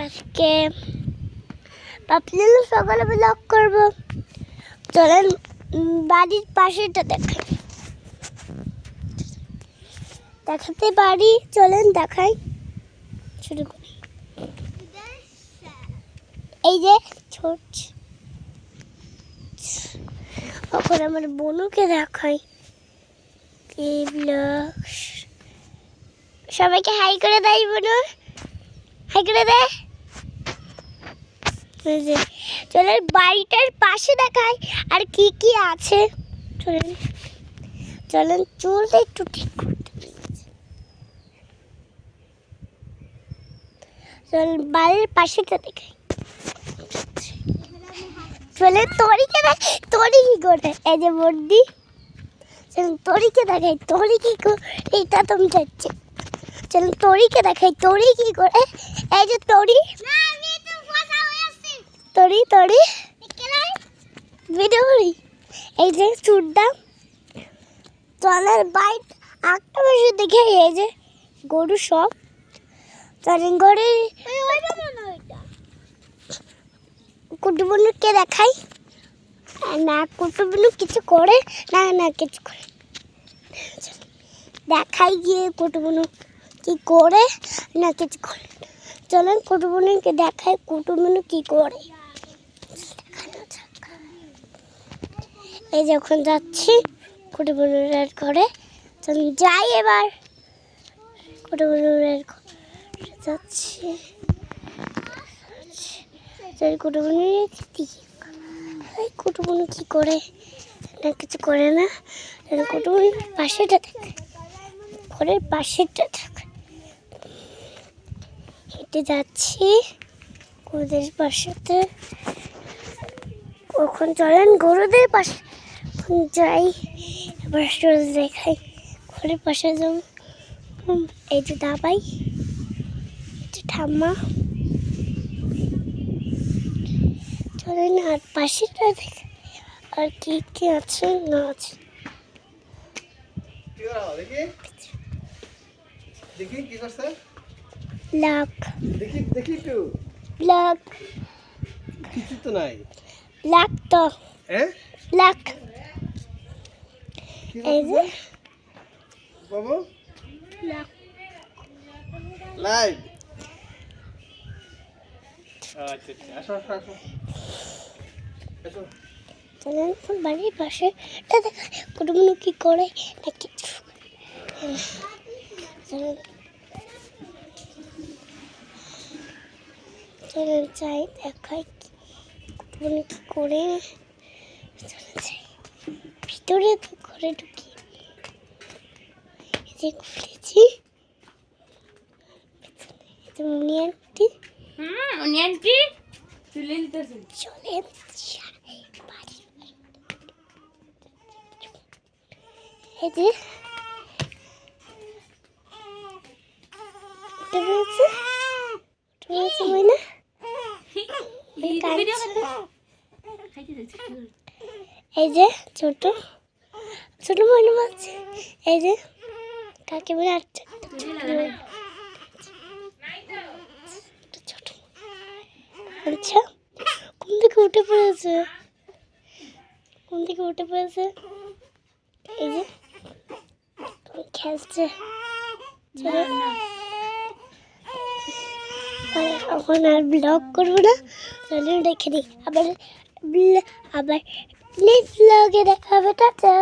আজকে ভাবছিলাম সকালে ব্লগ করব। চলেন বাড়ির পাশেটা দেখাতে পারি। চলেন দেখাই, শুরু করি। এই যে ছোট এখন আমার বোনুকে দেখাই এই ব্লগ। সবাইকে হাই করে দেয় বোনু, হাই করে দে। চলেন বাড়িটার পাশে দেখাই আর কি কি আছে। চলেন চুলটা একটু ঠিক করতে। চলেন বাড়ির পাশেটা দেখাই। চলেন তরিকে দেখ, তরি কি করে, এই যে বর্দি। চলেন তরিকে দেখাই, তরি কি করে এটা তুমি যাচ্ছে। চলেন তরিকে দেখাই, তরি কি করে, এই যে তরি। তরি তরি ভিডিও করি। এই যে চুরটা চলের বাইট একটা বছর দেখে, এই যে গরু সব। চলেন ঘরে কুটুবনুকে দেখাই। না কুটুবনু কিছু করে না, না কিছু করে দেখাই গিয়ে কুটুবনু কি করে না কিছু করে। চলেন কুটুবনুকে দেখাই কুটুবনু কি করে। এই যখন যাচ্ছি কুটুবনুর ঘরে, চলেন যাই এবার। কুটুবনুর ঘরে যাচ্ছি, কুটুবনু কি করে না কিছু করে না। কুটুবনুর পাশেটা থাকে, ঘরের পাশেটা থাকে। হেঁটে যাচ্ছি গরুদের পাশেতে। কখন চলেন গরুদের পাশে যাই, এবার রোজ দেখাই ঘরের পাশে যাব। এই যে দাবাই, ঠাম্মা। চলেন আর পাশেটা দেখে আর কি কি আছে না আছে। লাখ দেখি তো লাখ কিছু তো নাই। লাখ তো লাখ। এই যে বাবু লাখ লাইভ। আচ্ছা আসো আসো আসো আসো। চলেন বাড়ির পাশে দেখা কুটুমনু কি করে না কিছু। চলেন চাই দেখাই কুটুমনু কি করে। ভিতরে তো ঘরে ঢুকি, এই যে খুলেছি। উনি আন্টি চলে এই যে এই যে ছোট ছোট ময়না মাছ। এই যে কাকে বলে আচ্ছা আচ্ছা কোন দিকে উঠে পড়েছে, কোন দিকে উঠে পড়েছে। এই যে খেলছে। এখন আর ব্লগ করবো না, চলে রেখে দিই। আবার নেক্সট ব্লগে দেখা হবে। টাটা।